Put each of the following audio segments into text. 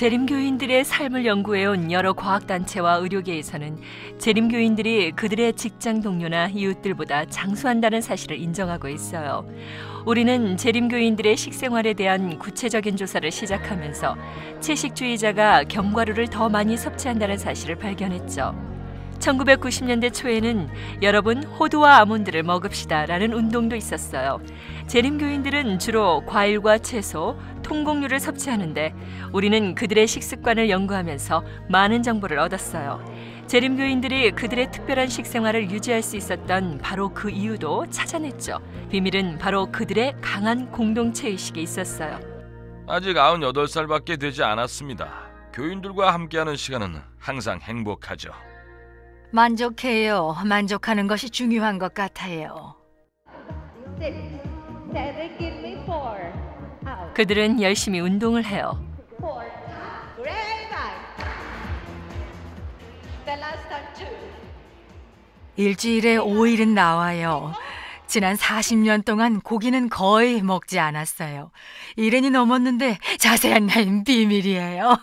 재림교인들의 삶을 연구해온 여러 과학단체와 의료계에서는 재림교인들이 그들의 직장 동료나 이웃들보다 장수한다는 사실을 인정하고 있어요. 우리는 재림교인들의 식생활에 대한 구체적인 조사를 시작하면서 채식주의자가 견과류를 더 많이 섭취한다는 사실을 발견했죠. 1990년대 초에는 여러분 호두와 아몬드를 먹읍시다라는 운동도 있었어요. 재림교인들은 주로 과일과 채소, 통곡류를 섭취하는데 우리는 그들의 식습관을 연구하면서 많은 정보를 얻었어요. 재림교인들이 그들의 특별한 식생활을 유지할 수 있었던 바로 그 이유도 찾아냈죠. 비밀은 바로 그들의 강한 공동체의식에 있었어요. 아직 98살밖에 되지 않았습니다. 교인들과 함께하는 시간은 항상 행복하죠. 만족해요. 만족하는 것이 중요한 것 같아요. 그들은 열심히 운동을 해요. 일주일에 5일은 나와요. 지난 40년 동안 고기는 거의 먹지 않았어요. 1년이 넘었는데 자세한 나이는 비밀이에요.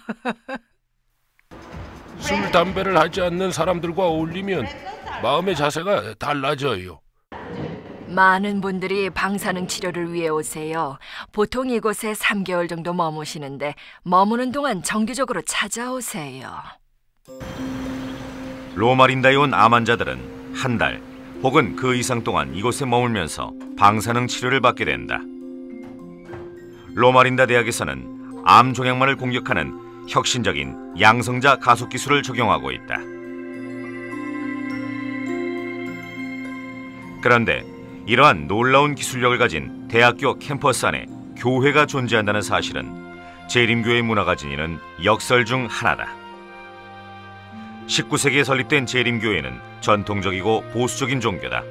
술, 담배를 하지 않는 사람들과 어울리면 마음의 자세가 달라져요. 많은 분들이 방사능 치료를 위해 오세요. 보통 이곳에 3개월 정도 머무시는데 머무는 동안 정기적으로 찾아오세요. 로마린다에 온 암 환자들은 한 달 혹은 그 이상 동안 이곳에 머물면서 방사능 치료를 받게 된다. 로마린다 대학에서는 암 종양만을 공격하는 혁신적인 양성자 가속 기술을 적용하고 있다. 그런데 이러한 놀라운 기술력을 가진 대학교 캠퍼스 안에 교회가 존재한다는 사실은 재림교의 문화가 지니는 역설 중 하나다. 19세기에 설립된 재림교회는 전통적이고 보수적인 종교다.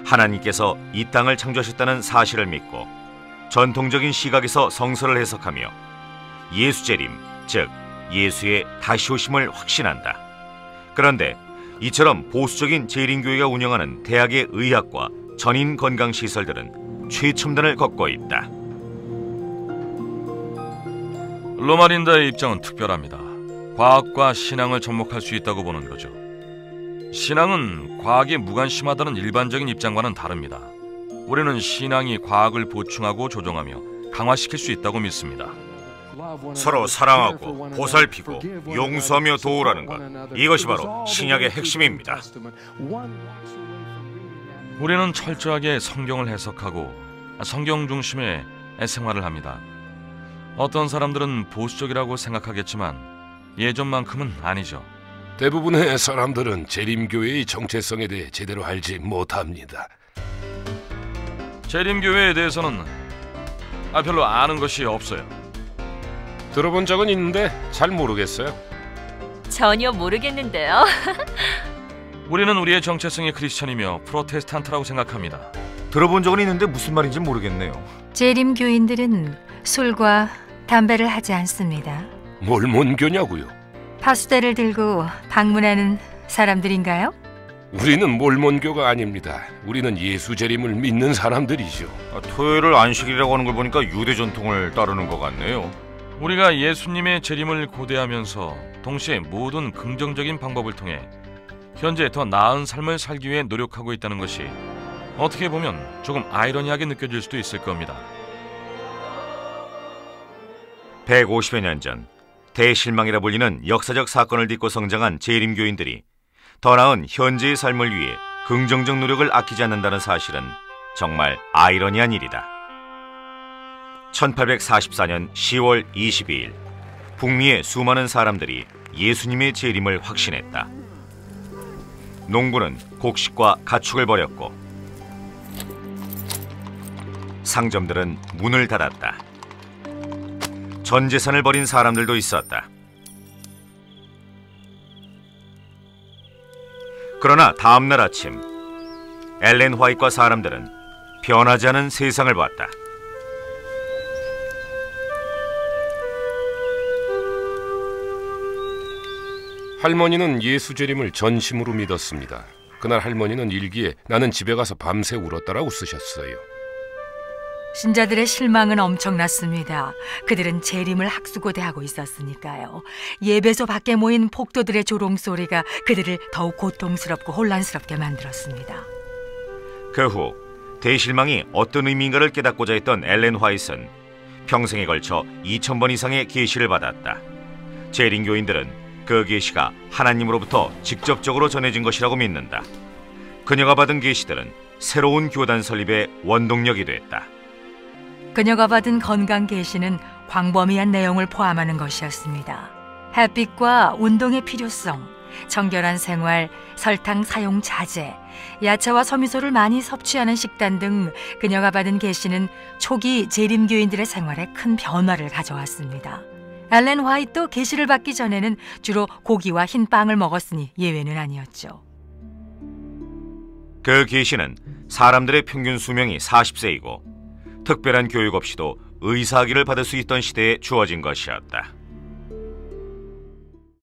하나님께서 이 땅을 창조하셨다는 사실을 믿고 전통적인 시각에서 성서를 해석하며 예수 재림, 즉 예수의 다시 오심을 확신한다. 그런데 이처럼 보수적인 재림교회가 운영하는 대학의 의학과 전인 건강시설들은 최첨단을 걷고 있다. 로마린다의 입장은 특별합니다. 과학과 신앙을 접목할 수 있다고 보는 거죠. 신앙은 과학에 무관심하다는 일반적인 입장과는 다릅니다. 우리는 신앙이 과학을 보충하고 조정하며 강화시킬 수 있다고 믿습니다. 서로 사랑하고 보살피고 용서하며 도우라는 것, 이것이 바로 신약의 핵심입니다. 우리는 철저하게 성경을 해석하고 성경 중심의 생활을 합니다. 어떤 사람들은 보수적이라고 생각하겠지만 예전만큼은 아니죠. 대부분의 사람들은 재림교회의 정체성에 대해 제대로 알지 못합니다. 재림교회에 대해서는 별로 아는 것이 없어요. 들어본 적은 있는데 잘 모르겠어요. 전혀 모르겠는데요. 우리는 우리의 정체성이 크리스천이며 프로테스탄트라고 생각합니다. 들어본 적은 있는데 무슨 말인지 모르겠네요. 재림교인들은 술과 담배를 하지 않습니다. 몰몬교냐고요? 파수대를 들고 방문하는 사람들인가요? 우리는 몰몬교가 아닙니다. 우리는 예수 재림을 믿는 사람들이죠. 토요일을 안식일이라고 하는 걸 보니까 유대 전통을 따르는 것 같네요. 우리가 예수님의 재림을 고대하면서 동시에 모든 긍정적인 방법을 통해 현재 더 나은 삶을 살기 위해 노력하고 있다는 것이 어떻게 보면 조금 아이러니하게 느껴질 수도 있을 겁니다. 150여 년 전 대실망이라 불리는 역사적 사건을 딛고 성장한 재림교인들이 더 나은 현재의 삶을 위해 긍정적 노력을 아끼지 않는다는 사실은 정말 아이러니한 일이다. 1844년 10월 22일 북미의 수많은 사람들이 예수님의 재림을 확신했다. 농부는 곡식과 가축을 버렸고 상점들은 문을 닫았다. 전 재산을 버린 사람들도 있었다. 그러나 다음날 아침 엘렌 화이트와 사람들은 변하지 않은 세상을 봤다. 할머니는 예수 재림을 전심으로 믿었습니다. 그날 할머니는 일기에 나는 집에 가서 밤새 울었다라고 쓰셨어요. 신자들의 실망은 엄청났습니다. 그들은 재림을 학수고대하고 있었으니까요. 예배소 밖에 모인 폭도들의 조롱소리가 그들을 더욱 고통스럽고 혼란스럽게 만들었습니다. 그 후 대실망이 어떤 의미인가를 깨닫고자 했던 엘렌 화이트는 평생에 걸쳐 2000번 이상의 계시를 받았다. 재림교인들은 그 계시가 하나님으로부터 직접적으로 전해진 것이라고 믿는다. 그녀가 받은 계시들은 새로운 교단 설립의 원동력이 됐다. 그녀가 받은 건강 계시는 광범위한 내용을 포함하는 것이었습니다. 햇빛과 운동의 필요성, 청결한 생활, 설탕 사용 자제, 야채와 섬유소를 많이 섭취하는 식단 등 그녀가 받은 계시는 초기 재림교인들의 생활에 큰 변화를 가져왔습니다. 엘렌 화이트도 계시를 받기 전에는 주로 고기와 흰 빵을 먹었으니 예외는 아니었죠. 그 계시는 사람들의 평균 수명이 40세이고 특별한 교육 없이도 의사학위를 받을 수 있던 시대에 주어진 것이었다.